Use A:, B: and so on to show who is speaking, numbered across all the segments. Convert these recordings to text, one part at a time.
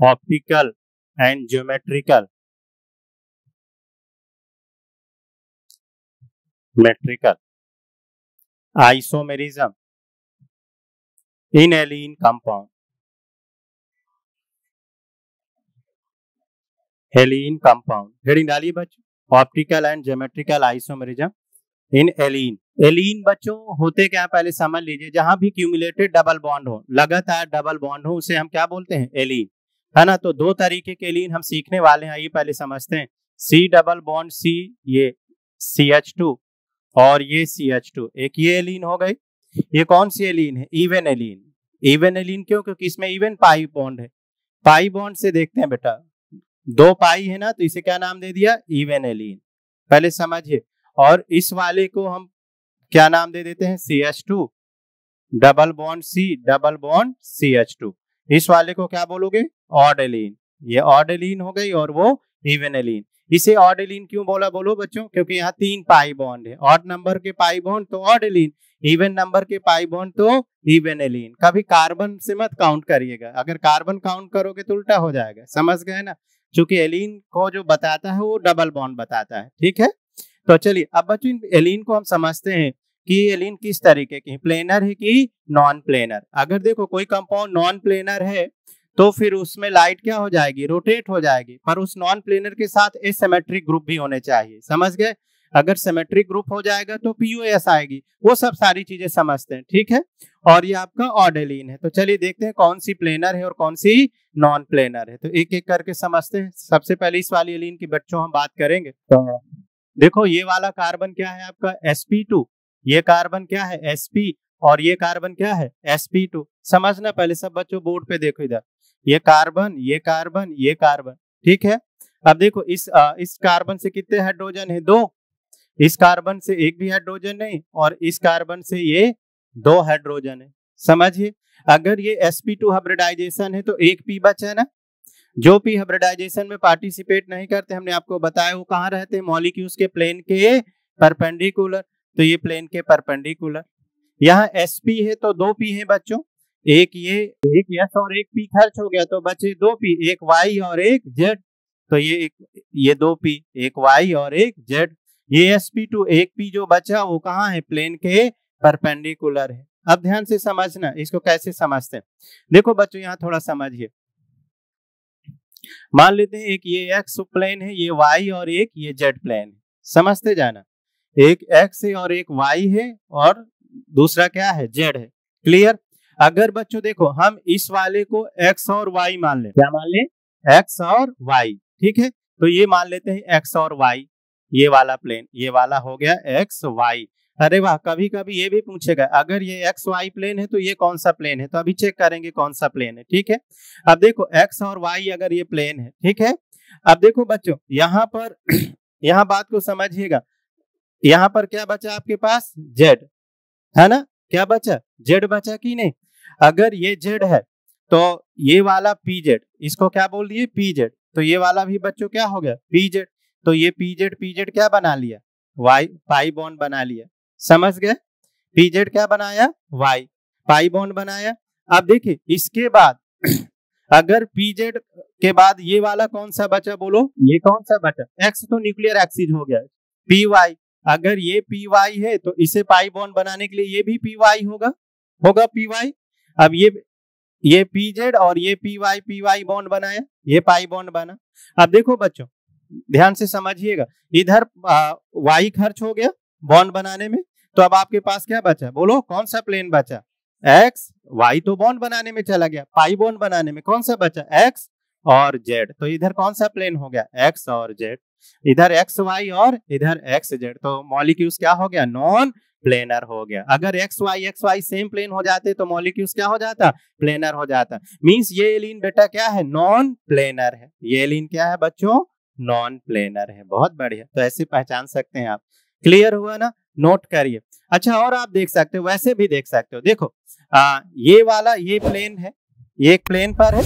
A: Optical and geometrical metrical isomerism in allene compound, allene compound heading डालिए बच्चों, optical and geometrical isomerism in allene. Allene बच्चों होते क्या पहले समझ लीजिए, जहां भी क्यूमुलेटेड डबल बॉन्ड हो, लगातार डबल बॉन्ड हो, उसे हम क्या बोलते हैं, एलीन, है ना। तो दो तरीके के एलीन हम सीखने वाले हैं, आइए पहले समझते हैं। सी डबल बॉन्ड सी, ये CH2 और ये CH2, एक ये एलीन हो गई। ये कौन सी एलीन है, इवन एलीन। इवन एलीन क्यों, क्योंकि इसमें इवन पाई बॉन्ड है। पाई बॉन्ड से देखते हैं बेटा, दो पाई है ना, तो इसे क्या नाम दे दिया, इवन एलीन, पहले समझिए। और इस वाले को हम क्या नाम दे देते हैं, CH2 double bond C double bond CH2। इस वाले को क्या बोलोगे, ऑड एलीन। ये ऑड एलीन हो गई और वो इवन एलीन। इसे ऑड एलीन क्यों बोला, बोलो बच्चों, क्योंकि यहाँ 3 पाई बॉन्ड है। ऑड नंबर के पाई बॉन्ड तो ऑड एलीन, इवन नंबर के पाई बॉन्ड तो इवन एलीन। कभी कार्बन से मत काउंट करिएगा, अगर कार्बन काउंट करोगे तो उल्टा हो जाएगा, समझ गए ना। क्योंकि एलीन को जो बताता है वो डबल बॉन्ड बताता है, ठीक है। तो चलिए अब बच्चों एलीन को हम समझते हैं कि एलीन किस तरीके की, प्लेनर है कि नॉन प्लेनर। अगर देखो कोई कंपाउंड नॉन प्लेनर है तो फिर उसमें लाइट क्या हो जाएगी, रोटेट हो जाएगी, पर उस नॉन प्लेनर के साथ एसिमेट्रिक ग्रुप भी होने चाहिए, समझ गए। अगर सिमेट्रिक ग्रुप हो जाएगा तो POS आएगी, वो सब सारी चीजें समझते हैं, ठीक है। और ये आपका ऑड एलीन है। तो चलिए देखते हैं कौन सी प्लेनर है और कौन सी नॉन प्लेनर है, तो एक एक करके समझते हैं। सबसे पहले इस वाली एलीन की बच्चों हम बात करेंगे। तो देखो ये वाला कार्बन क्या है आपका, sp2, ये कार्बन क्या है, sp, और ये कार्बन क्या है, sp2। समझना पहले सब बच्चों, बोर्ड पे देखो इधर, ये कार्बन, ये कार्बन, ये कार्बन, ठीक है। अब देखो इस कार्बन से कितने हाइड्रोजन है, 2। इस कार्बन से एक भी हाइड्रोजन नहीं, और इस कार्बन से ये 2 हाइड्रोजन है, समझिए। अगर ये sp2 हाइब्रिडाइजेशन है तो एक p बचा है ना। जो p हाइब्रिडाइजेशन में पार्टिसिपेट नहीं करते, हमने आपको बताया वो कहाँ रहते हैं, मॉलिक्यूल्स के प्लेन के परपेंडिकुलर। तो ये प्लेन के परपेंडिकुलर। यहाँ sp है तो 2 p है बच्चों, एक ये, एक s और एक p खर्च हो गया तो बचे 2 p, एक y और एक z। तो ये 2 p, एक y और एक z। ये sp2 एक p जो बचा वो कहाँ है, प्लेन के परपेंडिकुलर है। अब ध्यान से समझना, इसको कैसे समझते हैं, देखो बच्चों यहाँ थोड़ा समझिए। मान लेते हैं एक ये x प्लेन है, ये y और एक ये z प्लेन है, समझते जाना। एक x है और एक y है और दूसरा क्या है, z है, क्लियर। अगर बच्चों देखो हम इस वाले को x और y मान लें, क्या मान लें, x और y, ठीक है। तो ये मान लेते हैं x और y, ये वाला प्लेन, ये वाला हो गया x y। अरे वाह, कभी कभी ये भी पूछेगा अगर ये एक्स वाई प्लेन है तो ये कौन सा प्लेन है, तो अभी चेक करेंगे कौन सा प्लेन है, ठीक है। अब देखो एक्स और वाई अगर ये प्लेन है, ठीक है। अब देखो बच्चों यहाँ पर यहाँ बात को समझिएगा, यहाँ पर क्या बचा आपके पास, जेड, है ना। क्या बचा, जेड बचा कि नहीं। अगर ये जेड है तो ये वाला पीजेड, इसको क्या बोल दिए, पीजेड। तो ये वाला भी बच्चों क्या हो गया, पीजेड। तो ये पीजेड पीजेड क्या बना लिया, वाई, पाई बॉन्ड बना लिया, समझ गए। पीजेड क्या बनाया, वाई, पाई बॉन्ड बनाया। अब देखिए इसके बाद अगर पीजेड के बाद ये वाला कौन सा बचा, बोलो ये कौन सा बचा, एक्स तो न्यूक्लियर एक्सिस हो गया, पी वाई। अगर ये पी वाई है तो इसे पाई बॉन्ड बनाने के लिए ये भी पी वाई होगा पी वाई। अब ये पीजेड और ये पी वाई बॉन्ड बनाया, ये पाई बॉन्ड बना। अब देखो बच्चों ध्यान से समझिएगा, इधर वाई खर्च हो गया बॉन्ड बनाने में, तो अब आपके पास क्या बचा, बोलो कौन सा प्लेन बचा, एक्स। वाई तो बॉन्ड बनाने में चला गया, पाई बॉन्ड बनाने में कौन सा बचा, एक्स और जेड। तो इधर कौन सा प्लेन हो गया, एक्स और जेड। इधर एक्स वाई और इधर एक्स जेड, तो मॉलिक्यूल्स क्या हो गया, नॉन प्लेनर हो गया। अगर एक्स वाई सेम प्लेन हो जाते तो मॉलिक्यूल्स क्या हो जाता, प्लेनर हो जाता। मींस ये एलीन बेटा क्या है, नॉन प्लेनर है। ये एलीन क्या है बच्चों, नॉन प्लेनर है। बहुत बढ़िया, तो ऐसे पहचान सकते हैं आप। क्लियर हुआ ना, नोट करिए। अच्छा और आप देख सकते हो, वैसे भी देख सकते हो, देखो ये वाला ये प्लेन है, ये एक प्लेन पर है,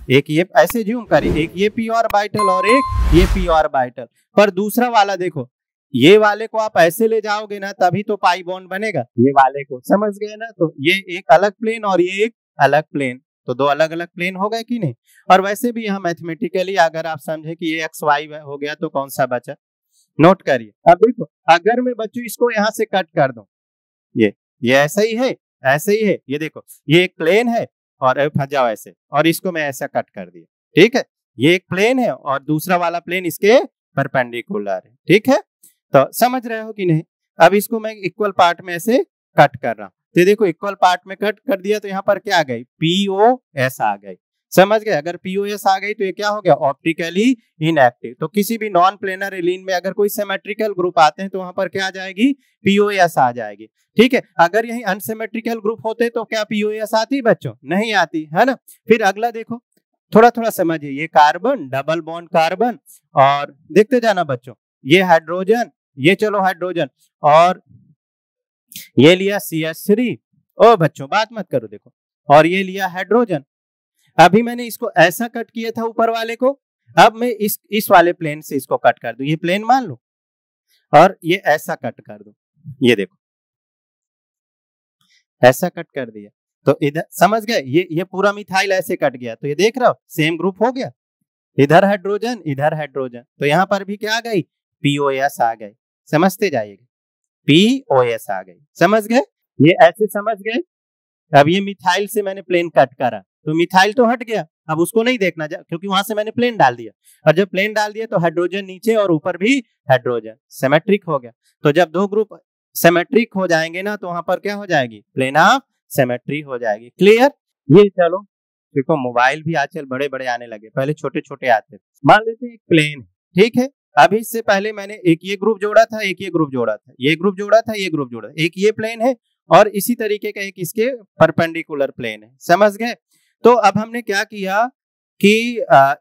A: एक ये ऐसे जूम करिए, एक ये पी ऑर्बिटल और एक ये पी ऑर्बिटल। पर दूसरा वाला देखो, ये वाले को आप ऐसे ले जाओगे ना तभी तो पाई बॉन्ड बनेगा, ये वाले को, समझ गए ना। तो ये एक अलग प्लेन और ये एक अलग प्लेन, तो दो अलग अलग प्लेन हो गए कि नहीं। और वैसे भी यहाँ मैथमेटिकली अगर आप समझे कि ये एक्स वाई हो गया तो कौन सा बचा, नोट करिए। अब देखो अगर मैं बच्चों इसको यहाँ से कट कर दूं, ये ऐसा ही है, ऐसे ही है, ये देखो ये एक प्लेन है और फंस जाओ ऐसे, और इसको मैं ऐसा कट कर दिया, ठीक है। ये एक प्लेन है और दूसरा वाला प्लेन इसके परपेंडिकुलर है, ठीक है। तो समझ रहे हो कि नहीं। अब इसको मैं इक्वल पार्ट में ऐसे कट कर रहा हूं, तो देखो इक्वल पार्ट में कट कर दिया तो यहाँ पर क्या आ गई, POS आ गई, समझ गए। अगर POS आ गई तो ये क्या हो गया, ऑप्टिकली इनएक्टिव। तो किसी भी नॉन प्लेनर एलीन में अगर कोई सिमेट्रिकल ग्रुप आते हैं तो वहां पर क्या आ जाएगी, POS आ जाएगी, ठीक है। अगर यही अनसिमेट्रिकल ग्रुप होते तो क्या POS आती बच्चों, नहीं आती, है ना। फिर अगला देखो, थोड़ा थोड़ा समझिए, ये कार्बन डबल बॉन्ड कार्बन, और देखते जाना बच्चों, ये हाइड्रोजन, ये चलो हाइड्रोजन, और ये लिया CH3, ओ बच्चों बात मत करो देखो, और ये लिया हाइड्रोजन। अभी मैंने इसको ऐसा कट किया था ऊपर वाले को, अब मैं इस वाले प्लेन से इसको कट कर दूं, ये प्लेन मान लो, और ये ऐसा कट कर दूं, ये देखो ऐसा कट कर दिया, तो इधर समझ गए, ये पूरा मिथाइल ऐसे कट गया, तो ये देख रहे हो सेम ग्रुप हो गया, इधर हाइड्रोजन इधर हाइड्रोजन, तो यहाँ पर भी क्या आ गई, POS आ गई, समझते जाइएगा, POS आ गई, समझ गए, ये ऐसे समझ गए। अब ये मिथाइल से मैंने प्लेन कट करा तो मिथाइल तो हट गया, अब उसको नहीं देखना क्योंकि वहां से मैंने प्लेन डाल दिया, और जब प्लेन डाल दिया तो हाइड्रोजन नीचे और ऊपर भी हाइड्रोजन, सिमेट्रिक हो गया। तो जब दो ग्रुप सिमेट्रिक हो जाएंगे ना तो वहां पर क्या हो जाएगी, प्लेन ऑफ सिमेट्री हो जाएगी, क्लियर। ये चलो देखो मोबाइल भी आजकल बड़े बड़े आने लगे, पहले छोटे छोटे आते। मान लेते हैं एक प्लेन, ठीक है। अभी इससे पहले मैंने एक ये ग्रुप जोड़ा था, एक ये ग्रुप जोड़ा था, ये ग्रुप जोड़ा था, ये ग्रुप जोड़ा, एक ये प्लेन है और इसी तरीके का एक इसके परपेंडिकुलर प्लेन है, समझ गए। तो अब हमने क्या किया कि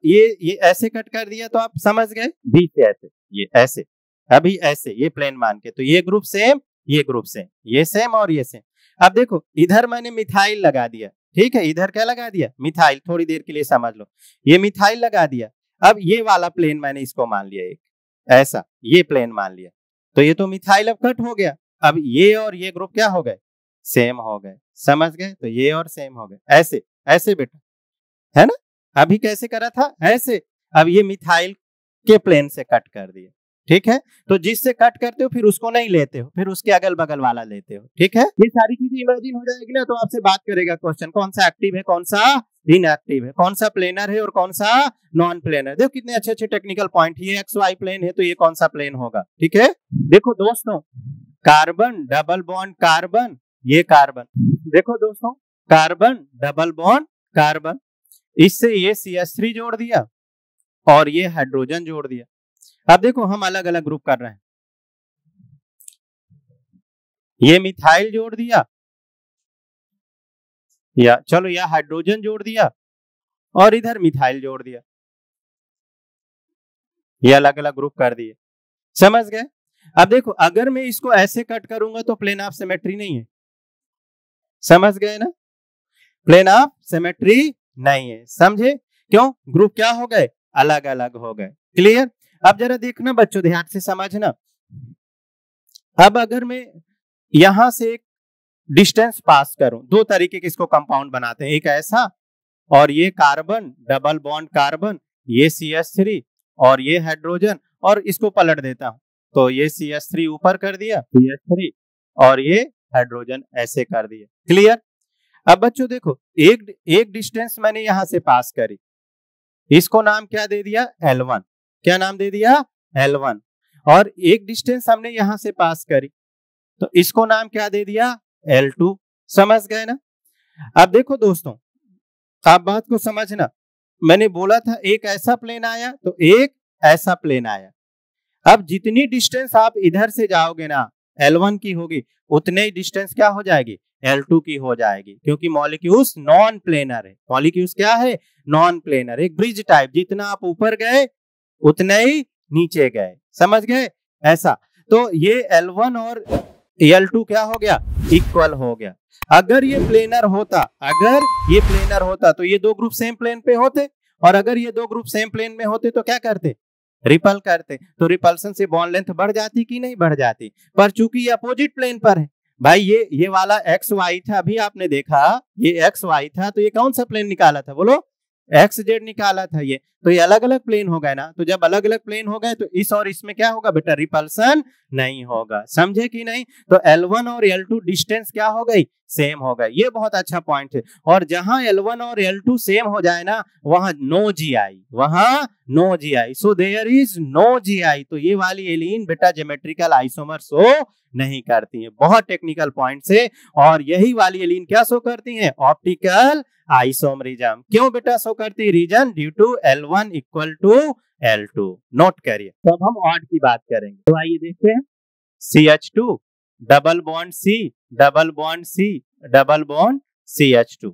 A: ये ऐसे कट कर दिया, तो आप समझ गए, बी से ऐसे, ये ऐसे, अभी ऐसे ये प्लेन मान के, तो ये ग्रुप सेम, ये ग्रुप सेम, ये सेम और ये सेम। अब देखो इधर मैंने मिथाइल लगा दिया, ठीक है, इधर क्या लगा दिया, मिथाइल, थोड़ी देर के लिए समझ लो, ये मिथाइल लगा दिया। अब ये वाला प्लेन मैंने इसको मान लिया एक ऐसा, ये प्लेन मान लिया, तो ये तो मिथाइल अब कट हो गया। अब ये और ये ग्रुप क्या हो गए, सेम हो गए, समझ गए, तो ये और सेम हो गए, ऐसे ऐसे बेटा, है ना। अभी कैसे करा था, ऐसे, अब ये मिथाइल के प्लेन से कट कर दिया, ठीक है। तो जिससे कट करते हो फिर उसको नहीं लेते हो, फिर उसके अगल बगल वाला लेते हो, ठीक है। ये सारी चीजें इमेजिन हो जाएगी ना, तो आपसे बात करेगा क्वेश्चन, कौन सा एक्टिव है कौन सा इनएक्टिव है, कौन सा प्लेनर है और कौन सा नॉन प्लेनर। देखो कितने अच्छे अच्छे टेक्निकल पॉइंट, ये XY प्लेन है तो ये कौन सा प्लेन होगा, ठीक है। देखो दोस्तों, कार्बन डबल बॉन्ड कार्बन, ये कार्बन, देखो दोस्तों कार्बन डबल बॉन्ड कार्बन, इससे ये CH3 जोड़ दिया और ये हाइड्रोजन जोड़ दिया। अब देखो हम अलग अलग ग्रुप कर रहे हैं, ये मिथाइल जोड़ दिया, या चलो या हाइड्रोजन जोड़ दिया और इधर मिथाइल जोड़ दिया, ये अलग अलग ग्रुप कर दिए, समझ गए। अब देखो अगर मैं इसको ऐसे कट करूंगा तो प्लेन ऑफ सिमेट्री नहीं है, समझ गए ना, प्लेन ऑफ सिमेट्री नहीं है, समझे क्यों, ग्रुप क्या हो गए, अलग अलग हो गए, क्लियर। अब जरा देखना बच्चों, ध्यान से समझना। अब अगर मैं यहां से एक डिस्टेंस पास करूं, दो तरीके के इसको कंपाउंड बनाते हैं, एक ऐसा, और ये कार्बन डबल बॉन्ड कार्बन, ये CH3 और ये हाइड्रोजन, और इसको पलट देता हूं, तो ये CH3 ऊपर कर दिया, CH3 और ये हाइड्रोजन ऐसे कर दिया, क्लियर। अब बच्चों देखो एक डिस्टेंस मैंने यहां से पास करी, इसको नाम क्या दे दिया, L1, क्या नाम दे दिया, L1, और एक डिस्टेंस हमने यहां से पास करी तो इसको नाम क्या दे दिया, L2, समझ गए ना। अब देखो दोस्तों आप बात को समझना, मैंने बोला था एक ऐसा प्लेन आया तो एक ऐसा प्लेन आया। अब जितनी डिस्टेंस आप इधर से जाओगे ना L1 की होगी, उतने ही डिस्टेंस क्या हो जाएगी, L2 की हो जाएगी, क्योंकि मॉलिक्यूल्स नॉन प्लेनर है, मॉलिक्यूल्स क्या है, नॉन प्लेनर, एक ब्रिज टाइप, जितना आप ऊपर गए उतने ही नीचे गए, समझ गए ऐसा। तो ये L1 और L2 क्या हो गया, इक्वल हो गया। अगर ये प्लेनर होता, अगर ये प्लेनर होता तो ये दो ग्रुप सेम प्लेन पे होते, और अगर ये दो ग्रुप सेम प्लेन में होते तो क्या करते, रिपल करते, तो रिपल्सन से बॉन्ड लेंथ बढ़ जाती कि नहीं बढ़ जाती, पर चूंकि ये अपोजिट प्लेन पर है भाई ये वाला एक्स वाई था, अभी आपने देखा ये एक्स वाई था, तो ये कौन सा प्लेन निकाला था बोलो, एक्स जेड निकाला था ये। तो ये अलग अलग प्लेन हो गए ना, तो जब अलग अलग प्लेन हो गए तो इस और इसमें क्या होगा बेटा, रिपल्सन नहीं होगा, समझे कि नहीं। तो L1 और L2 डिस्टेंस क्या हो गई, सेम हो गई। ये बहुत अच्छा पॉइंट है। और जहां L1 और L2 सेम हो जाए ना, वहां नो जीआई, वहां no GI, so there is no GI. तो ये वाली एलीन बेटा ज्योमेट्रिकल आइसोमर शो नहीं करती है। बहुत टेक्निकल पॉइंट से। और यही वाली एलीन क्या शो करती है, ऑप्टिकल आइसोमरिज्म। क्यों बेटा शो करती, reason due to L1 equal to L2। Note करिए। तो अब हम ऑड की बात करेंगे, तो आइए देखते हैं। CH2 double bond C, double bond C, double bond CH2,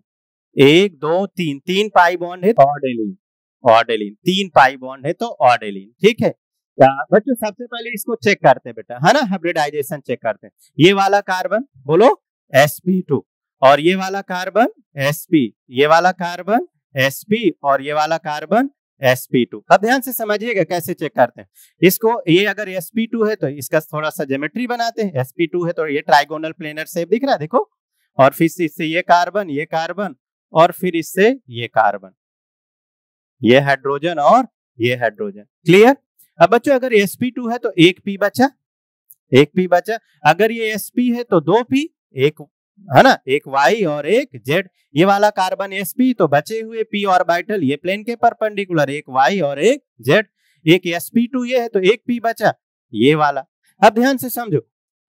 A: 1 2 3, 3 pi bond है तो ऑड एलीन, ऑड एलीन, 3 पाई बॉन्ड है तो ऑड एलीन। ठीक है बच्चों, सबसे पहले इसको चेक करते हैं बेटा, है ना, हाइब्रिडाइजेशन चेक करते हैं। ये वाला कार्बन बोलो sp2, और ये वाला कार्बन sp, ये वाला कार्बन sp, और ये वाला कार्बन sp2। अब ध्यान से समझिएगा कैसे चेक करते हैं इसको। ये अगर sp2 है तो इसका थोड़ा सा ज्योमेट्री बनाते हैं। sp2 है तो ये ट्राइगोनल प्लेनर शेप दिख रहा है, देखो। और फिर इससे ये कार्बन, और फिर इससे ये कार्बन, ये हाइड्रोजन और ये हाइड्रोजन। क्लियर। अब बच्चों अगर sp2 है तो एक p बचा, एक p बचा। अगर ये sp है तो 2p, एक, है ना, एक y और एक z। ये वाला कार्बन sp, तो बचे हुए p ऑर्बिटल ये प्लेन के परपेंडिकुलर, एक y और एक z। एक sp2 ये है तो एक p बचा, ये वाला। अब ध्यान से समझो,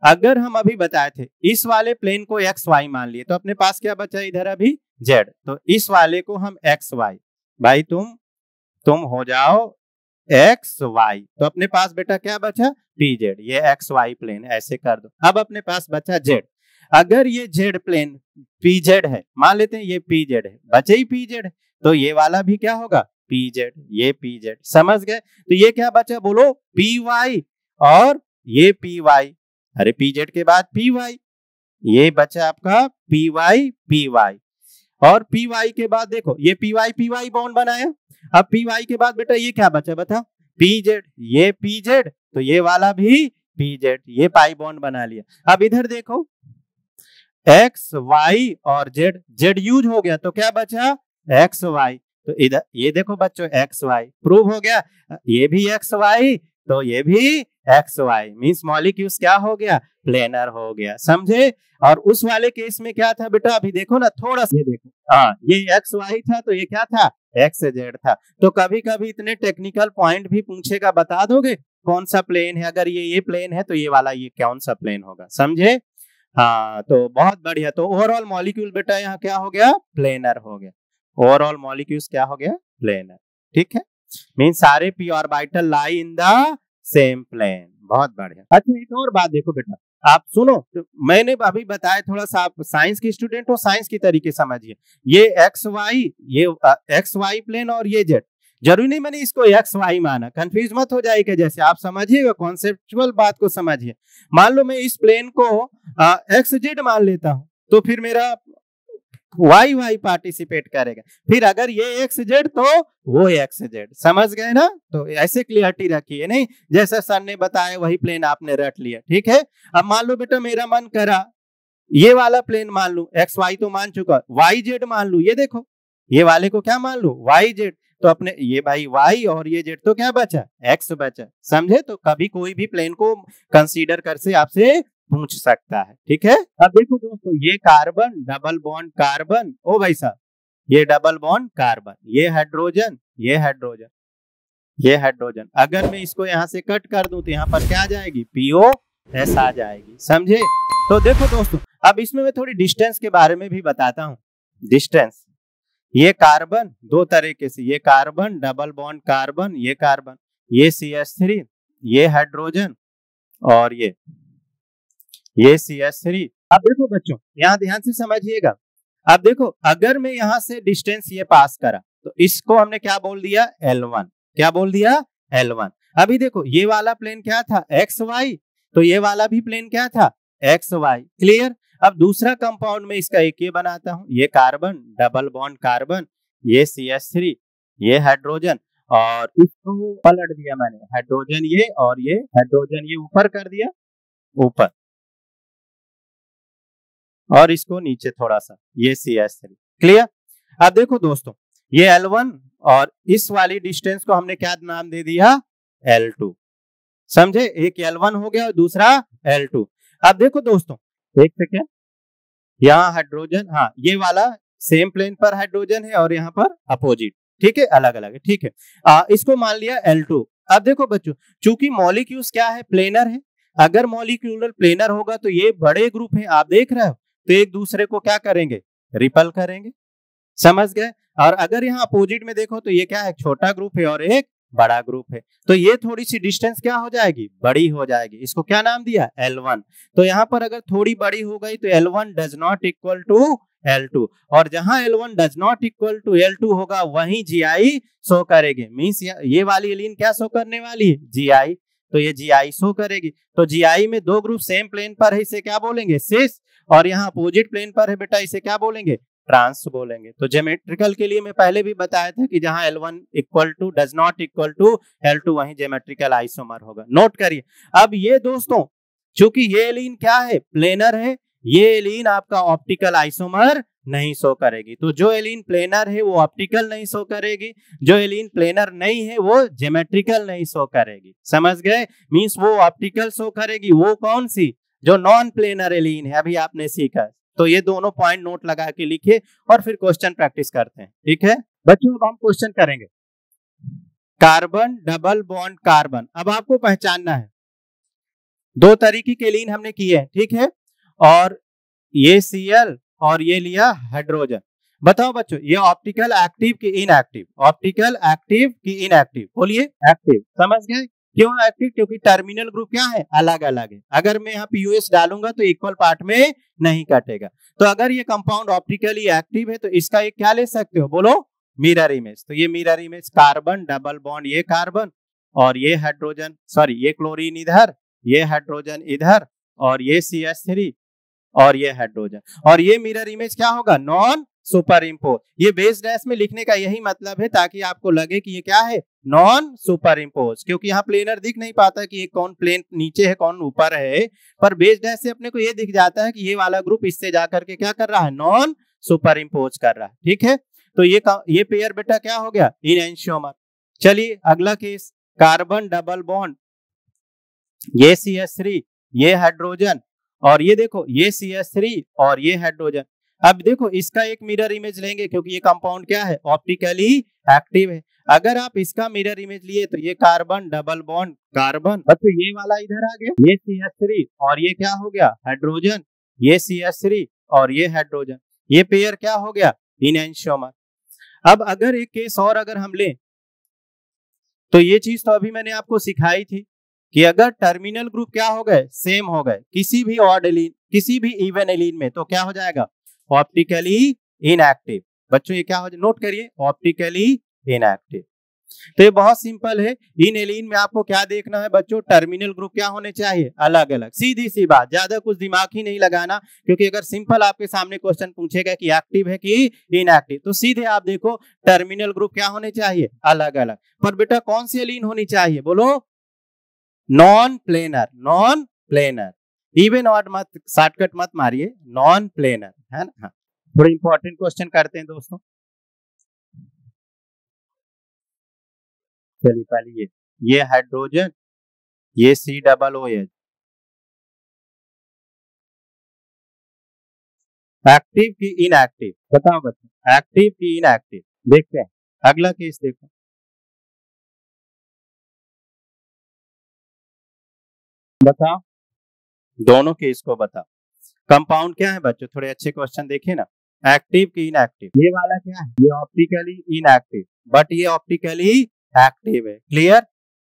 A: अगर हम अभी बताए थे इस वाले प्लेन को एक्स वाई मान लिए, तो अपने पास क्या बचा इधर अभी, जेड। तो इस वाले को हम एक्स वाई, भाई तुम हो जाओ एक्स वाई, तो अपने पास बेटा क्या बचा, पी जेड। ये एक्स वाई प्लेन ऐसे कर दो। अब अपने पास बचा जेड। अगर ये जेड प्लेन पी जेड है, मान लेते हैं ये पी जेड है, बचे ही पी जेड, तो ये वाला भी क्या होगा, पी जेड, ये पी जेड। समझ गए। तो ये क्या बचा बोलो, पी वाई, और ये पी वाई। अरे पी जेड के बाद पी वाई, ये बचा आपका पी वाई। और पी वाई के बाद देखो ये पी वाई बॉन्ड बनाया। अब पी वाई के बाद बेटा ये क्या बचा, बता, पी जेड, ये पी जेड, तो ये वाला भी पी जेड, ये पाई बॉन्ड बना लिया। अब इधर देखो एक्स वाई और जेड, जेड यूज हो गया तो क्या बचा, एक्स वाई। तो इधर ये देखो बच्चों एक्स वाई प्रूव हो गया, ये भी एक्स वाई, तो ये भी एक्स वाई, मीन्स मॉलिक्यूल्स क्या हो गया, प्लेनर हो गया। समझे। और उस वाले केस में क्या था बेटा, अभी देखो ना थोड़ा सा, ये देखो, हाँ ये एक्स वाई था तो ये क्या था, एक्स जेड था। तो कभी कभी इतने टेक्निकल पॉइंट भी पूछेगा, बता दोगे कौन सा प्लेन है। अगर ये प्लेन है तो ये वाला ये कौन सा प्लेन होगा, समझे। हाँ तो बहुत बढ़िया। तो ओवरऑल मॉलिक्यूल बेटा यहाँ क्या हो गया, प्लेनर हो गया। ओवरऑल मॉलिक्यूल्स क्या हो गया, प्लेनर। ठीक है, मीन सारे P orbital lie in the same plane. बहुत बढ़िया। अच्छा एक और बात देखो बेटा, आप सुनो, तो मैंने अभी बताया, थोड़ा सा आप साइंस के स्टूडेंट हो, साइंस की तरीके समझिए। ये एक्स वाई, ये एक्स वाई प्लेन, और ये जेड। जरूरी नहीं मैंने इसको एक्स वाई माना, कंफ्यूज मत हो जाएगा। जैसे आप समझिएगा, कॉन्सेप्चुअल बात को समझिए। मान लो मैं इस प्लेन को एक्स जेड मान लेता हूं, तो फिर मेरा वाई वाई पार्टिसिपेट करेगा। फिर अगर ये एक्स जेड तो वो एक्स जेड। समझ गए ना। तो ऐसे क्लियरिटी रखिए, नहीं जैसे सर ने बताया वही प्लेन आपने रट लिया। ठीक है। अब मान लो बेटा मेरा मन करा ये वाला प्लेन मान लू, एक्स वाई तो मान चुका, वाई जेड मान लू। ये देखो ये वाले को क्या मान लू, वाई जेड। तो अपने ये भाई वाई और ये जेड, तो क्या बचा, एक्स बचा। समझे। तो कभी कोई भी प्लेन को कंसीडर कर से आपसे पूछ सकता है। ठीक है। अब देखो दोस्तों, ये कार्बन डबल बॉन्ड कार्बन, ओ भाई साहब ये डबल बॉन्ड कार्बन, ये हाइड्रोजन, ये हाइड्रोजन, ये हाइड्रोजन। अगर मैं इसको यहाँ से कट कर दूं तो यहाँ पर क्या आ जाएगी, पीओ एस आ जाएगी। समझे। तो देखो दोस्तों, अब इसमें मैं थोड़ी डिस्टेंस के बारे में भी बताता हूँ। डिस्टेंस, ये कार्बन दो तरीके से, ये कार्बन डबल बॉन्ड कार्बन, ये कार्बन, ये CH3, ये हाइड्रोजन, और ये CH3। अब देखो बच्चों यहाँ ध्यान से समझिएगा। अब देखो अगर मैं यहाँ से डिस्टेंस ये पास करा तो इसको हमने क्या बोल दिया, L1। क्या बोल दिया, L1। अभी देखो ये वाला प्लेन क्या था, एक्स वाई, तो ये वाला भी प्लेन क्या था, एक्स वाई। क्लियर। अब दूसरा कंपाउंड में इसका एक ये बनाता हूं, ये कार्बन डबल बॉन्ड कार्बन, ये CH3, ये हाइड्रोजन, और इसको पलट दिया मैंने, हाइड्रोजन ये और ये हाइड्रोजन ये ऊपर कर दिया, ऊपर। और इसको नीचे थोड़ा सा, ये CH3। क्लियर। अब देखो दोस्तों, ये L1 और इस वाली डिस्टेंस को हमने क्या नाम दे दिया, L2। समझे, एक L1 हो गया और दूसरा L2। अब देखो दोस्तों, एक सेकेंड, यहाँ हाइड्रोजन, हाँ ये वाला सेम प्लेन पर हाइड्रोजन है और यहाँ पर अपोजिट, ठीक है, अलग अलग है, ठीक है। इसको मान लिया L2। अब देखो बच्चों, चूंकि मॉलिक्यूल्स क्या है, प्लेनर है, अगर मॉलिक्यूलर प्लेनर होगा तो ये बड़े ग्रुप है, आप देख रहे हो, तो एक दूसरे को क्या करेंगे, रिपल करेंगे। समझ गए। और अगर यहाँ अपोजिट में देखो तो ये क्या है, छोटा ग्रुप है और एक बड़ा ग्रुप है, तो ये थोड़ी सी डिस्टेंस क्या हो जाएगी, बड़ी हो जाएगी। इसको क्या नाम दिया, L1। तो यहाँ पर अगर थोड़ी बड़ी हो गई तो L1 does not equal to L2, और जहां L1 does not equal to L2 होगा वहीं GI शो करेगी। मींस ये वाली एलीन क्या शो करने वाली है, GI, तो ये GI शो करेगी। तो GI में दो ग्रुप सेम प्लेन पर है, इसे क्या बोलेंगे, सिस, और यहाँ अपोजिट प्लेन पर है बेटा, इसे क्या बोलेंगे, ट्रांस बोलेंगे। तो ज्योमेट्रिकल के लिए मैं पहले भी बताया था कि जहां L1 equal to does not equal to L2 वहीं ज्योमेट्रिकल आइसोमर होगा। नोट करिए। अब ये दोस्तों, चूंकि ये एलीन क्या है, प्लेनर है, ये एलीन आपका ऑप्टिकल आइसोमर नहीं शो करेगी। तो जो एलीन प्लेनर है वो ऑप्टिकल नहीं शो करेगी, जो एलीन प्लेनर नहीं है वो ज्योमेट्रिकल नहीं शो करेगी। समझ गए, मींस वो ऑप्टिकल शो करेगी, वो कौन सी, जो नॉन प्लेनर एलीन है, अभी आपने सीखा। तो ये दोनों पॉइंट नोट लगा के लिखिए और फिर क्वेश्चन प्रैक्टिस करते हैं, ठीक है बच्चों। अब हम क्वेश्चन करेंगे, कार्बन डबल बॉन्ड कार्बन। अब आपको पहचानना है, दो तरीके के एलीन हमने किए हैं, ठीक है, और ये Cl और ये लिया हाइड्रोजन। बताओ बच्चों, ये ऑप्टिकल एक्टिव की इनएक्टिव, ऑप्टिकल एक्टिव की इनएक्टिव, बोलिए एक्टिव। समझ गए, क्यों एक्टिव, क्योंकि टर्मिनल ग्रुप क्या है, अलग अलग है। अगर मैं यहाँ POS डालूंगा तो इक्वल पार्ट में नहीं कटेगा। तो अगर ये कंपाउंड ऑप्टिकली एक्टिव है तो इसका एक क्या ले सकते हो, बोलो, मिरर इमेज। तो ये mirror image, carbon double bond, ये कार्बन और ये हाइड्रोजन, सॉरी ये क्लोरीन इधर, ये हाइड्रोजन इधर, और ये CH3 और ये हाइड्रोजन, और ये मिरर इमेज क्या होगा, नॉन सुपर इम्पोज। ये बेस डैश में लिखने का यही मतलब है, ताकि आपको लगे कि ये क्या है, नॉन सुपर इम्पोज, क्योंकि यहाँ प्लेनर दिख नहीं पाता कि ये कौन प्लेन नीचे है कौन ऊपर है, पर बेस डैश से अपने को ये दिख जाता है कि ये वाला ग्रुप इससे जाकर के क्या कर रहा है, नॉन सुपर इम्पोज कर रहा है, ठीक है। तो ये पेयर बेटा क्या हो गया, इनएंशियोमर। चलिए अगला केस, कार्बन डबल बॉन्ड, ये CH3, ये हाइड्रोजन, और ये देखो ये CH3 और ये हाइड्रोजन। अब देखो इसका एक मिरर इमेज लेंगे, क्योंकि ये कंपाउंड क्या है, ऑप्टिकली एक्टिव है। अगर आप इसका मिरर इमेज लिए तो ये कार्बन डबल बॉन्ड कार्बन, तो ये वाला इधर आ गया, ये CH3 और ये क्या हो गया, हाइड्रोजन, ये CH3 और ये हाइड्रोजन, ये पेयर क्या हो गया, इनएंशियोमर। अब अगर एक केस और अगर हम लें, तो ये चीज तो अभी मैंने आपको सिखाई थी कि अगर टर्मिनल ग्रुप क्या हो गए, सेम हो गए, किसी भी ऑड एलीन किसी भी इवन एलीन में, तो क्या हो जाएगा, ऑप्टिकली इनएक्टिव। बच्चों ये क्या हो जाए, नोट करिए, ऑप्टिकली इनएक्टिव। तो ये बहुत सिंपल है। इन एलीन में आपको क्या देखना है बच्चों, टर्मिनल ग्रुप क्या होने चाहिए, अलग अलग, सीधी सी बात, ज्यादा कुछ दिमाग ही नहीं लगाना। क्योंकि अगर सिंपल आपके सामने क्वेश्चन पूछेगा कि एक्टिव है कि इनएक्टिव, तो सीधे आप देखो टर्मिनल ग्रुप क्या होने चाहिए, अलग अलग। पर बेटा कौन सी एलीन होनी चाहिए, बोलो, non planar, non planar, even odd मत, शॉर्टकट मत मारिए, नॉन प्लेनर, है ना। थोड़ा इंपॉर्टेंट क्वेश्चन करते हैं दोस्तों। चलिए पहले ये हाइड्रोजन, ये COOH, एक्टिव की इनएक्टिव, बताओ बच्चों, एक्टिव की इनएक्टिव। देखते हैं अगला केस, देखो बताओ, दोनों केस को बताओ। कंपाउंड क्या है बच्चों, थोड़े अच्छे क्वेश्चन देखिए ना, एक्टिव की इनएक्टिव। ये वाला क्या है, ये ऑप्टिकली इनएक्टिव, बट ये ऑप्टिकली एक्टिव है। क्लियर,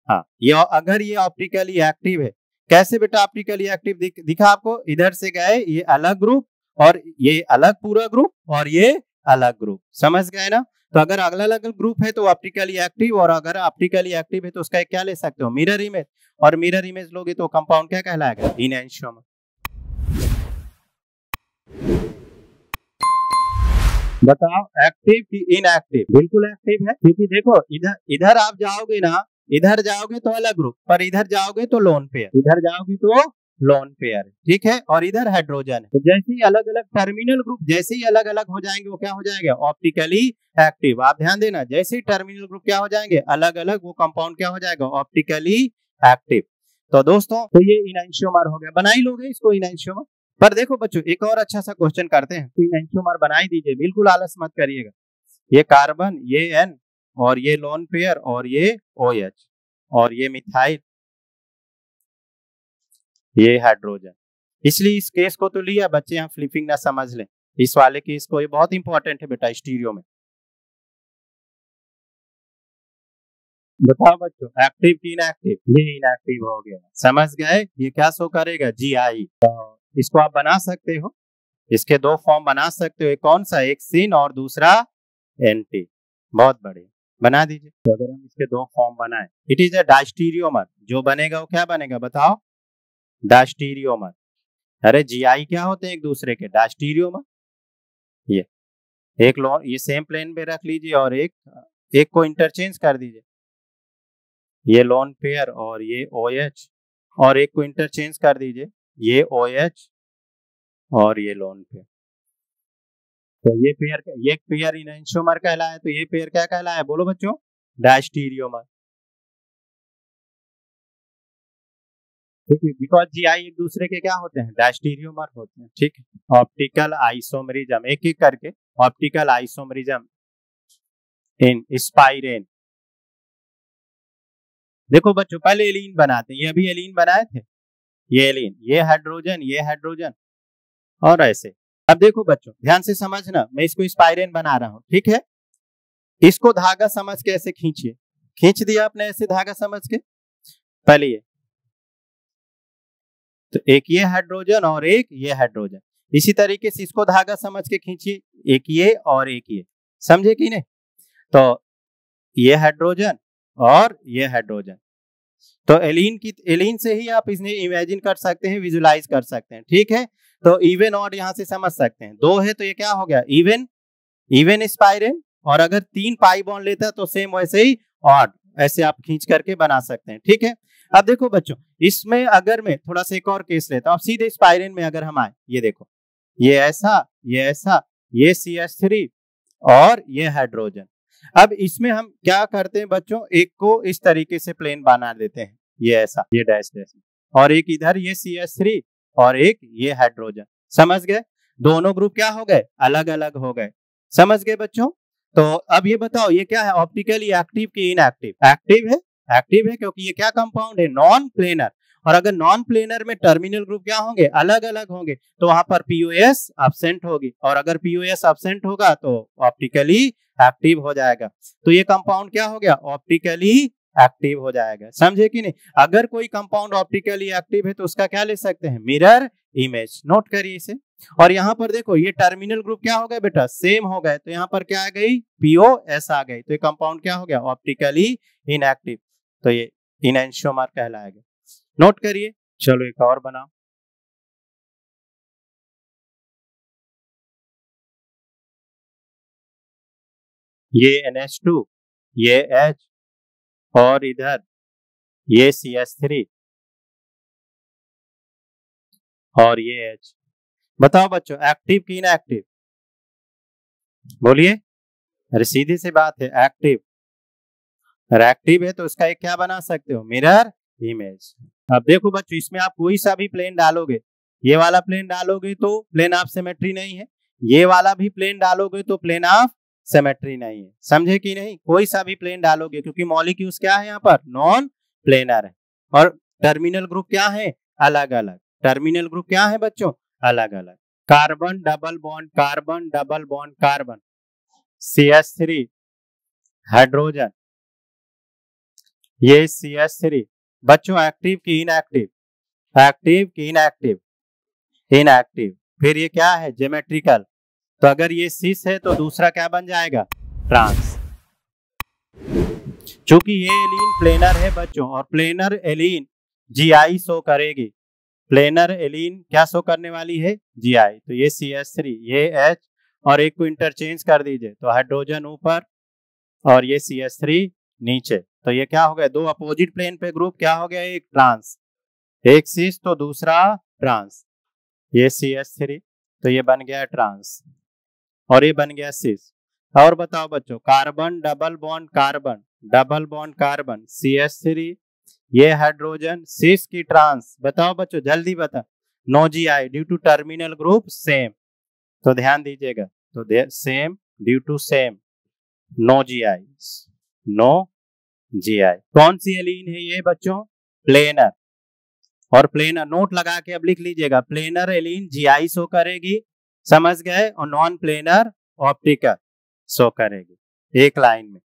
A: हाँ, ये अगर ये ऑप्टिकली एक्टिव है, कैसे बेटा ऑप्टिकली एक्टिव दिखा आपको, इधर से गए ये अलग ग्रुप और ये अलग पूरा ग्रुप और ये अलग ग्रुप, समझ गए ना। तो अगर अलग अलग ग्रुप है तो ऑप्टिकली एक्टिव, और अगर ऑप्टिकली एक्टिव है तो उसका क्या ले सकते हो, मिरर इमेज, और मिरर इमेज लोगे तो कंपाउंड क्या कहलाएगा, इनएंशियोमर। बताओ एक्टिव की इनएक्टिव, बिल्कुल एक्टिव है, क्योंकि देखो इधर इधर आप जाओगे ना, इधर जाओगे तो अलग ग्रुप, पर इधर जाओगे तो लोन पेयर, इधर जाओगे तो लोन पेयर, ठीक है, और इधर हाइड्रोजन है। तो जैसे ही अलग अलग टर्मिनल ग्रुप जैसे ही अलग अलग हो जाएंगे वो क्या हो जाएगा, ऑप्टिकली एक्टिव। आप ध्यान देना, जैसे ही टर्मिनल ग्रुप क्या हो जाएंगे अलग अलग, वो कंपाउंड क्या हो जाएगा, ऑप्टिकली एक्टिव। तो दोस्तों तो ये इनैंशियोमर हो गया, बना ही लोगे इसको इनैंशियोमर। पर देखो बच्चों एक और अच्छा सा क्वेश्चन करते हैं, तो इनैंशियोमर बना ही दीजिए, बिल्कुल आलस मत करिएगा। ये कार्बन, ये एन, और ये लोन पेयर, और ये OH, और ये मिथाइल, ये हाइड्रोजन। इसलिए इस केस को तो लिया बच्चे, यहाँ फ्लिपिंग ना समझ लें इस वाले केस को, ये बहुत इंपॉर्टेंट है बेटा स्टीरियो में। बताओ बच्चों एक्टिव की इनएक्टिव, ये इनएक्टिव हो गया, समझ गए। ये क्या शो करेगा, GI। तो इसको आप बना सकते हो, इसके दो फॉर्म बना सकते हो, एक कौन सा, एक सिन और दूसरा NT। बहुत बढ़िया, बना दीजिए। तो अगर हम इसके दो फॉर्म बनाए, इट इज अ डायस्टीरियोमर, जो बनेगा वो क्या बनेगा बताओ, डायस्टीरियोमर। अरे GI क्या होते हैं एक दूसरे के, डायस्टीरियोमर। ये एक लोन, ये सेम प्लेन पे रख लीजिए और एक को इंटरचेंज कर दीजिए, ये लोन पेयर और ये OH, और एक को इंटरचेंज कर दीजिए, ये OH और ये लोन पेयर। तो ये पेयर इनैंशियोमर कहलाया, तो ये पेयर क्या कहलाया, बोलो बच्चों, डायस्टीरियोमर। ठीक है, बिकॉज GI एक दूसरे के क्या होते हैं, डायस्टीरियोमर होते हैं। ठीक है, ऑप्टिकल आइसोमरिज्म, एक एक करके, ऑप्टिकल आइसोमरिज्म इन स्पाइरेन। देखो बच्चों पहले एलीन बनाते हैं, ये अभी एलीन बनाए थे, ये एलीन, ये हाइड्रोजन, और ऐसे। अब देखो बच्चों ध्यान से समझना, मैं इसको स्पाइरेन बना रहा हूं, ठीक है। इसको धागा समझ के ऐसे खींचिए, खींच दिया आपने ऐसे धागा समझ के, पहले ये, तो एक ये हाइड्रोजन और एक ये हाइड्रोजन, इसी तरीके से इसको धागा समझ के खींचिए, एक ये और एक ये, समझे कि नहीं। तो ये हाइड्रोजन और ये हाइड्रोजन, तो एलीन से ही आप इसने इमेजिन कर सकते हैं, विजुलाइज कर सकते हैं, ठीक है। तो इवन और यहां से समझ सकते हैं, दो है तो ये क्या हो गया, इवन स्पाइरेन, और अगर 3 पाई बॉन्ड लेता तो सेम वैसे ही ऑड, ऐसे आप खींच करके बना सकते हैं, ठीक है। अब देखो बच्चों इसमें अगर मैं थोड़ा सा एक और केस लेता हूं, सीधे स्पाइरेन में अगर हम आए, ये देखो, ये ऐसा, ये CH3 और ये हाइड्रोजन। अब इसमें हम क्या करते हैं बच्चों, एक को इस तरीके से प्लेन बना देते हैं, ये ऐसा, ये डैश डैश, और एक इधर ये CH3 और एक ये हाइड्रोजन, समझ गए। दोनों ग्रुप क्या हो गए, अलग अलग हो गए, समझ गए बच्चों। तो अब ये बताओ ये क्या है, ऑप्टिकली एक्टिव की इनएक्टिव, एक्टिव है क्योंकि ये क्या कंपाउंड है, नॉन प्लेनर। और अगर नॉन प्लेनर में टर्मिनल ग्रुप क्या होंगे, अलग अलग होंगे, तो वहां पर POS एब्सेंट होगी, और अगर POS एब्सेंट होगा तो ऑप्टिकली एक्टिव हो जाएगा। तो ये कंपाउंड क्या हो गया, ऑप्टिकली एक्टिव हो जाएगा, समझे कि नहीं। अगर कोई कंपाउंड ऑप्टिकली एक्टिव है तो उसका क्या ले सकते हैं, मिरर इमेज, नोट करिए इसे। और यहाँ पर देखो ये टर्मिनल ग्रुप क्या हो गए बेटा, सेम हो गए, तो यहाँ पर क्या आ गई, POS आ गई, तो ये कंपाउंड क्या हो गया, ऑप्टिकली इनएक्टिव, तो ये इनैंशियोमर कहलाएगा, नोट करिए। चलो एक और बनाओ, ये NH2, ये H, और इधर ये CH3 और ये H। बताओ बच्चों एक्टिव की इनएक्टिव, बोलिए। अरे सीधी सी बात है, एक्टिव, एक्टिव है तो उसका एक क्या बना सकते हो, मिरर इमेज। अब देखो बच्चों इसमें आप कोई सा भी प्लेन डालोगे, ये वाला प्लेन डालोगे तो प्लेन ऑफ सिमेट्री नहीं है, ये वाला भी प्लेन डालोगे तो प्लेन ऑफ सिमेट्री नहीं है, समझे कि नहीं। कोई सा भी प्लेन डालोगे, क्योंकि मॉलिक्यूल्स क्या है यहाँ पर, नॉन प्लेनर है, और टर्मिनल ग्रुप क्या है, अलग अलग, टर्मिनल ग्रुप क्या है बच्चों, अलग अलग। Carbon double bond carbon, double bond carbon, CH3 hydrogen, ये CH3। बच्चों एक्टिव की इनएक्टिव, एक्टिव की इनएक्टिव, इनएक्टिव। फिर ये क्या है, ज्योमेट्रिकल, तो अगर ये सिस है तो दूसरा क्या बन जाएगा, ट्रांस। चूंकि ये एलीन प्लेनर है बच्चों, और प्लेनर एलीन GI शो करेगी, प्लेनर एलीन क्या शो करने वाली है, GI। तो ये CH3, ये H, और एक को इंटरचेंज कर दीजिए, तो हाइड्रोजन ऊपर और ये CH3 नीचे, तो ये क्या हो गया, दो अपोजिट प्लेन पे ग्रुप क्या हो गया, एक ट्रांस, एक सिस तो दूसरा ट्रांस, ये CH3 तो ये बन गया ट्रांस और ये बन गया सिस। और बताओ बच्चों, carbon double bond carbon, double bond carbon CH3, ये हाइड्रोजन सिस की ट्रांस, बताओ बच्चों जल्दी बता। No GI due to terminal group same, तो ध्यान दीजिएगा, तो same due to same, no GI, no GI। कौन सी एलीन है ये बच्चों? प्लेनर, और प्लेनर नोट लगा के अब लिख लीजिएगा, प्लेनर एलीन GI शो करेगी, समझ गए, और नॉन प्लेनर ऑप्टिकल शो करेगी एक लाइन में।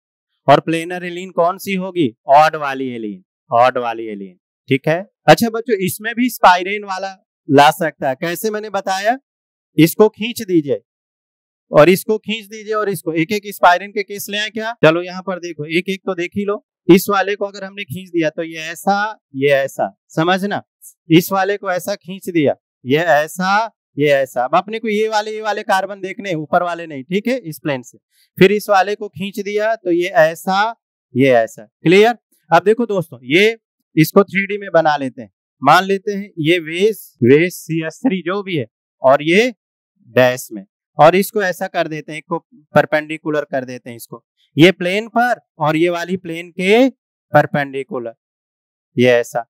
A: और प्लेनर एलीन कौन सी होगी? ऑड वाली एलीन, ऑड वाली एलीन, ठीक है। अच्छा बच्चों, इसमें भी स्पाइरेन वाला ला सकता है, कैसे मैंने बताया, इसको खींच दीजिए और इसको खींच दीजिए और इसको, एक एक स्पाइरेन के केस ले आए क्या? चलो यहाँ पर देखो, एक एक तो देख ही लो। इस वाले को अगर हमने खींच दिया तो ये ऐसा, ये ऐसा, समझना। इस वाले को ऐसा खींच दिया, ये ऐसा, ये ऐसा। अब अपने को ये वाले कार्बन देखने, ऊपर वाले नहीं, ठीक है, इस प्लेन से। फिर इस वाले को खींच दिया तो ये ऐसा, ये ऐसा, क्लियर। अब देखो दोस्तों, ये इसको 3D में बना लेते हैं, मान लेते हैं ये वेस CH3 जो भी है, और ये डैश में, और इसको ऐसा कर देते हैं, इसको परपेंडिकुलर कर देते हैं, इसको ये प्लेन पर और ये वाली प्लेन के परपेंडिकुलर, ये ऐसा,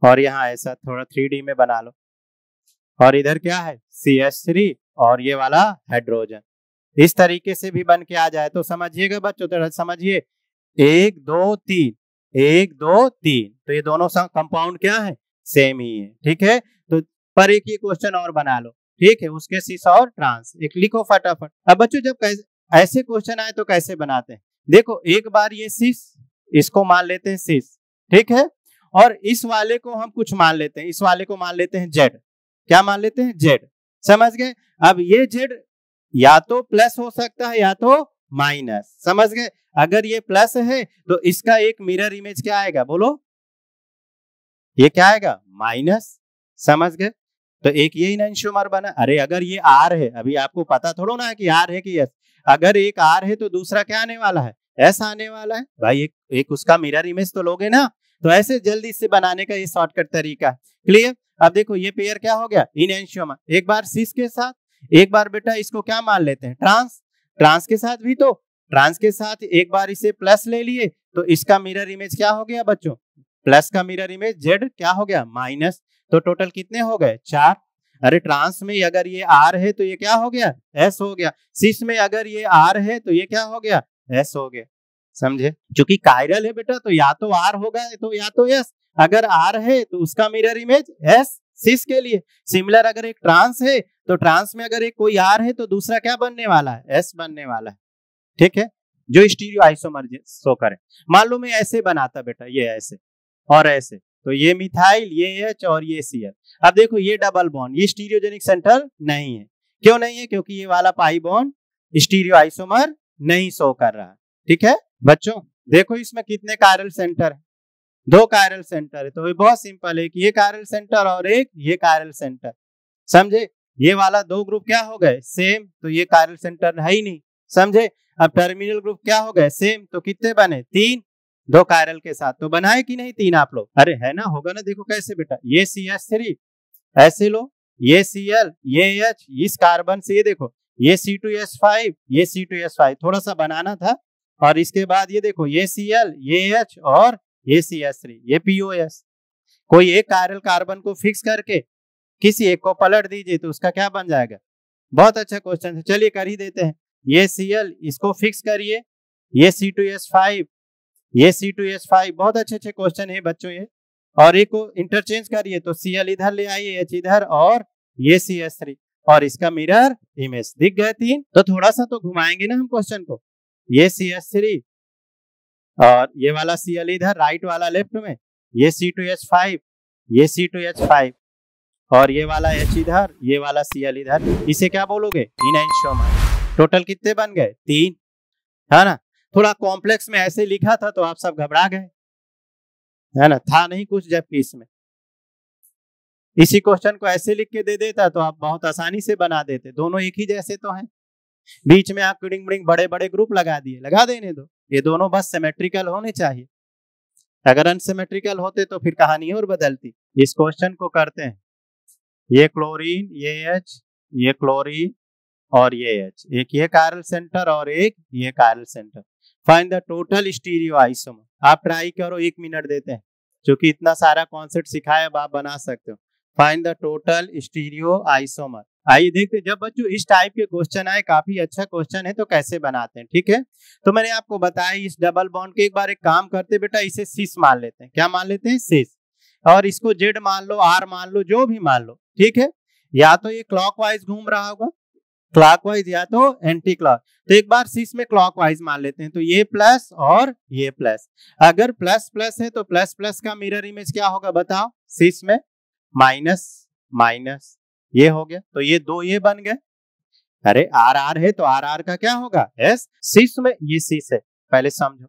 A: और यहाँ ऐसा थोड़ा 3D में बना लो। और इधर क्या है? CH3 और ये वाला हाइड्रोजन, इस तरीके से भी बन के आ जाए तो समझिएगा बच्चों, तो समझिए 1 2 3, 1 2 3, तो ये दोनों कंपाउंड क्या है? सेम ही है, ठीक है। तो पर एक ये क्वेश्चन और बना लो, ठीक है, उसके सिस और ट्रांस, एक लिखो फटाफट। अब बच्चों जब ऐसे क्वेश्चन आए तो कैसे बनाते हैं, देखो एक बार ये सिस, इसको मान लेते हैं सिस, ठीक है, और इस वाले को हम कुछ मान लेते हैं, इस वाले को मान लेते हैं जेड, क्या मान लेते हैं? जेड, समझ गए। अब ये जेड या तो प्लस हो सकता है या तो माइनस, समझ गए। अगर ये प्लस है तो इसका एक मिरर इमेज क्या आएगा, बोलो, ये क्या आएगा? माइनस, समझ गए। तो एक ये इनएंशियोमर बना। अरे अगर ये आर है, अभी आपको पता थोड़ा ना है कि आर है कि एस, अगर एक आर है तो दूसरा क्या आने वाला है? एस आने वाला है भाई, एक उसका मिरर इमेज तो लोगे ना। तो ऐसे जल्दी से बनाने का ये शॉर्टकट तरीका, क्लियर। अब देखो ये पेयर क्या हो गया? इनएंशियोमर, एक बार सिस के साथ, एक बार बेटा इसको क्या मान लेते हैं? ट्रांस, ट्रांस के साथ भी, तो ट्रांस के साथ एक बार इसे प्लस ले लिए तो इसका मिरर इमेज क्या हो गया बच्चों? प्लस का मिरर इमेज जेड क्या हो गया? माइनस। तो टोटल कितने हो गए? 4। अरे ट्रांस में अगर ये आर है तो ये क्या हो गया? एस हो गया। सिस में अगर ये आर है तो ये क्या हो गया? एस हो गया, समझे। क्योंकि कायरल है बेटा, तो या तो आर होगा तो या तो एस। अगर आर है तो उसका मिरर इमेज एस, सिस के लिए। सिमिलर अगर एक ट्रांस है तो ट्रांस में अगर एक कोई आर है तो दूसरा क्या बनने वाला है? एस बनने वाला है, ठीक है, जो स्टीरियो आइसोमर शो करे। मान लो मैं ऐसे बनाता बेटा, ये ऐसे और ऐसे, तो ये मिथाइल, ये एच और ये Cl। अब देखो ये डबल बॉन्ड, ये स्टीरियोजेनिक सेंटर नहीं है। क्यों नहीं है? क्योंकि ये वाला पाई बॉन्ड स्टीरियो आइसोमर नहीं शो कर रहा है, ठीक है बच्चों। देखो इसमें कितने कायरल सेंटर है? 2 कायरल सेंटर है। तो ये बहुत सिंपल है कि ये कायरल सेंटर और एक ये कायरल सेंटर, समझे। ये वाला 2 ग्रुप क्या हो गए? सेम, तो ये कायरल सेंटर है ही नहीं, समझे। अब टर्मिनल ग्रुप क्या हो गए? सेम, तो कितने बने? 3, 2 कायरल के साथ। तो बनाए कि नहीं 3 आप लोग? अरे है ना, होगा ना। देखो कैसे बेटा, ये CH3 ऐसे लो, ये Cl, ये H, इस कार्बन से ये देखो, ये C2H5, ये C2H5 थोड़ा सा बनाना था। और इसके बाद ये देखो, ये Cl, ये H और ये CH3, ये POS। कोई एक कायरल कार्बन को फिक्स करके किसी एक को पलट दीजिए तो उसका क्या बन जाएगा? बहुत अच्छा क्वेश्चन है, चलिए कर ही देते हैं। ये Cl, इसको फिक्स करिए, ये C2H5, ये C2H5, बहुत अच्छे अच्छे क्वेश्चन है बच्चों ये। और एक को इंटरचेंज करिए, तो Cl इधर ले आइए, H इधर, और ये CH3, और इसका मिरर इमेज दिख गए 3। तो थोड़ा सा तो घुमाएंगे ना हम क्वेश्चन को। ये CH3 और ये वाला Cl इधर, राइट वाला लेफ्ट में, ये C2H5, ये C2H5, और ये वाला H इधर, ये वाला Cl इधर। इसे क्या बोलोगे? इनएंशियोमर। टोटल कितने बन गए? 3, है ना। थोड़ा कॉम्प्लेक्स में ऐसे लिखा था तो आप सब घबरा गए, है ना, था नहीं कुछ जबकि इसमें। इसी क्वेश्चन को ऐसे लिख के दे देता तो आप बहुत आसानी से बना देते। दोनों एक ही जैसे तो हैं, बीच में आप किडिंग बिडिंग बड़े बड़े ग्रुप लगा दिए, लगा देने दो। ये दोनों बस सिमेट्रिकल होने चाहिए, अगर अनसिमेट्रिकल होते तो फिर कहानी और बदलती। इस क्वेश्चन को करते हैं, ये क्लोरीन, ये H, ये क्लोरीन और ये H, एक ये कायरल सेंटर और एक ये chiral centre. Find the total stereo isomer. आप ट्राई करो, 1 मिनट देते हैं, क्योंकि इतना सारा कॉन्सेप्ट सिखाया, अब आप बना सकते हो। Find the total stereo isomer. आइए देखते हैं, जब बच्चों इस टाइप के क्वेश्चन आए, काफी अच्छा क्वेश्चन है, तो कैसे बनाते हैं, ठीक है। तो मैंने आपको बताया इस डबल बॉन्ड के, एक बार एक काम करते बेटा, इसे सिस मान लेते हैं। क्या मान लेते हैं? सिस। और इसको जेड मान लो, आर मान लो, जो भी मान लो, ठीक है। या तो ये क्लॉकवाइज घूम रहा होगा, क्लॉकवाइज, या तो एंटी क्लॉक। तो एक बार सिस में क्लॉकवाइज मान लेते हैं, तो ये प्लस और ये प्लस। अगर प्लस प्लस है तो प्लस प्लस का मिरर इमेज क्या होगा बताओ? सिस में माइनस माइनस, ये हो गया, तो ये दो ये बन गए। अरे आर आर है तो आर आर का क्या होगा? एस। सिस में ये सिस है, पहले समझो।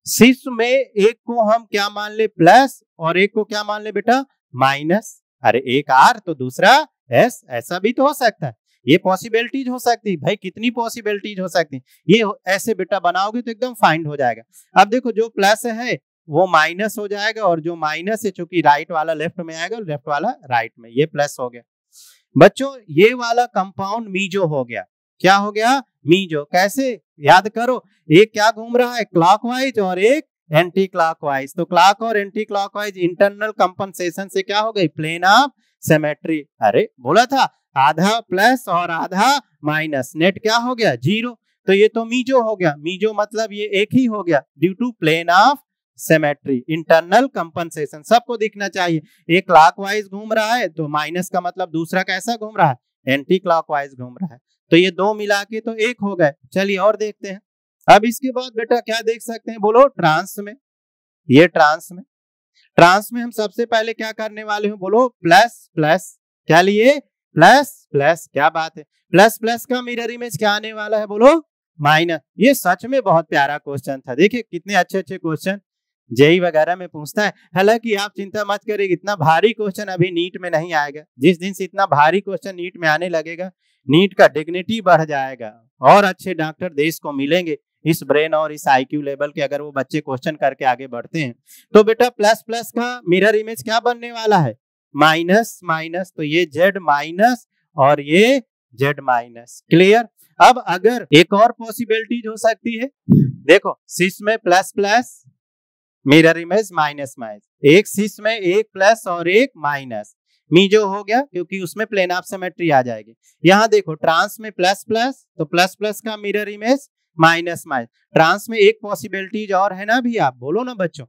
A: सिस में एक को हम क्या मान ले? प्लस, और एक को क्या मान ले बेटा? माइनस। अरे एक आर तो दूसरा एस, ऐसा भी तो हो सकता है। ये पॉसिबिलिटीज हो सकती है भाई, कितनी पॉसिबिलिटीज हो सकती है। ये ऐसे बेटा बनाओगे तो एकदम फाइंड हो जाएगा। अब देखो, जो प्लस है वो माइनस हो जाएगा, और जो माइनस है, चूंकि राइट वाला लेफ्ट में आएगा, लेफ्ट वाला राइट में, ये प्लस हो गया। बच्चों ये वाला कंपाउंड मीजो हो गया। क्या हो गया? मीजो। कैसे? याद करो, एक क्या घूम रहा है? क्लॉकवाइज और एक एंटी क्लॉकवाइज। तो क्लॉक और एंटी क्लॉकवाइज इंटरनल कंपनसेशन से क्या हो गई? Plane of symmetry. अरे बोला था आधा प्लस और आधा माइनस, नेट क्या हो गया? 0। तो ये तो मीजो हो गया। मीजो मतलब ये एक ही हो गया, due to plane of symmetry, internal compensation. सबको दिखना चाहिए, एक क्लॉकवाइज घूम रहा है तो माइनस का मतलब दूसरा कैसा घूम रहा है? एंटी क्लॉकवाइज घूम रहा है। तो ये दो मिला के तो एक हो गए। चलिए और देखते हैं। अब इसके बाद बेटा क्या देख सकते हैं? बोलो। ट्रांस में, ये ट्रांस में, ट्रांस में हम सबसे पहले क्या करने वाले हैं? बोलो। Plus plus. क्या लिए? Plus plus. क्या बात है, प्लस प्लस का मिरर इमेज क्या आने वाला है? बोलो। माइनस। ये सच में बहुत प्यारा क्वेश्चन था। देखिए कितने अच्छे अच्छे क्वेश्चन जेई वगैरह में पूछता है। हालांकि आप चिंता मत करिए, इतना भारी क्वेश्चन अभी नीट में नहीं आएगा। जिस दिन से इतना भारी क्वेश्चन नीट में आने लगेगा, नीट का डिग्निटी बढ़ जाएगा, और अच्छे डॉक्टर देश को मिलेंगे इस ब्रेन और इस आईक्यू लेवल के, अगर वो बच्चे क्वेश्चन करके आगे बढ़ते हैं। तो बेटा प्लस प्लस का मिरर इमेज क्या बनने वाला है? Minus minus. तो ये जेड माइनस और ये जेड माइनस। क्लियर? अब अगर एक और पॉसिबिलिटी हो सकती है, देखो सिस में plus plus, mirror image minus minus, एक सिस में एक प्लस और एक माइनस, मीजो हो गया क्योंकि उसमें प्लेन ऑफ सिमेट्री आ जाएगी। यहाँ देखो ट्रांस में प्लस प्लस, तो प्लस प्लस का mirror image minus minus. Trans में एक पॉसिबिलिटीज और है ना भी, आप बोलो ना बच्चों,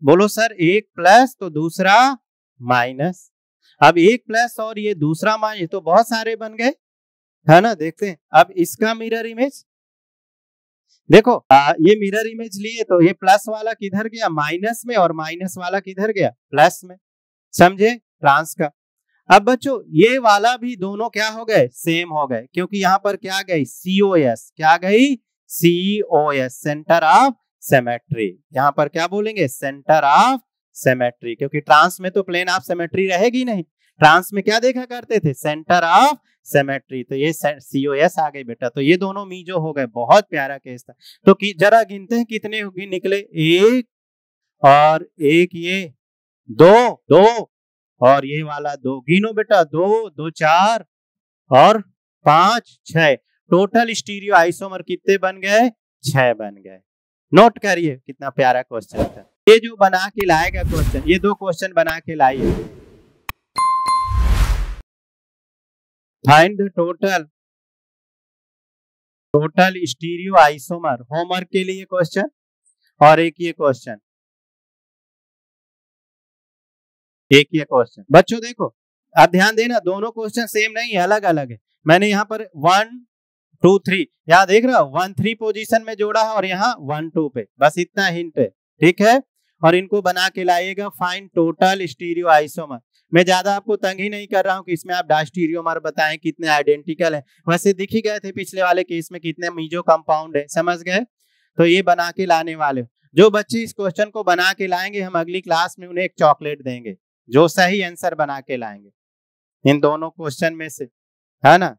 A: बोलो सर। एक प्लस तो दूसरा माइनस। अब एक प्लस और ये दूसरा माइनस, तो बहुत सारे बन गए, है ना। देखते हैं अब इसका मिरर इमेज। देखो ये मिरर इमेज लिए, तो ये प्लस वाला किधर गया? माइनस में, और माइनस वाला किधर गया? प्लस में। समझे ट्रांस का? अब बच्चों ये वाला भी दोनों क्या हो गए? सेम हो गए, क्योंकि यहाँ पर क्या गई? सीओएस। क्या गई? COS, centre of symmetry. यहाँ पर क्या बोलेंगे? सेंटर ऑफ सिमेट्री, क्योंकि ट्रांस में तो प्लेन ऑफ सिमेट्री रहेगी नहीं। ट्रांस में क्या देखा करते थे? Centre of symmetry. तो ये सीओएस आ गई बेटा। तो ये दोनों मीजो हो गए। बहुत प्यारा केस था। तो जरा गिनते हैं कितने निकले। एक और एक, ये दो, दो और ये वाला दो। गिनो बेटा, 2 2 4 और 5 6। टोटल स्टीरियो आइसोमर कितने बन गए? 6 बन गए। नोट करिए कितना प्यारा क्वेश्चन था। ये जो बना के लाएगा क्वेश्चन, ये 2 क्वेश्चन बना के लाइए। Find the total stereo isomer. Homework के लिए क्वेश्चन, और एक ये क्वेश्चन, एक ये क्वेश्चन। बच्चों देखो आप ध्यान देना, दोनों क्वेश्चन सेम नहीं है, अलग अलग है। मैंने यहाँ पर 1 2 3, यहाँ देख रहा हूँ 1 3 पोजीशन में जोड़ा है, और यहाँ 1 2 पे, बस इतना हिंट है, ठीक है। और इनको बना के लाइएगा। Find total stereo isomer. मैं ज्यादा आपको तंग ही नहीं कर रहा हूँ कि इसमें आप डायस्टीरियोमर बताएं कितने आइडेंटिकल हैं, वैसे दिख ही गए थे पिछले वाले केस में कितने मीजो कंपाउंड है, समझ गए। तो ये बना के लाने वाले हो। जो बच्चे इस क्वेश्चन को बना के लाएंगे, हम अगली क्लास में उन्हें एक चॉकलेट देंगे, जो सही आंसर बना के लाएंगे इन दोनों क्वेश्चन में से, है ना।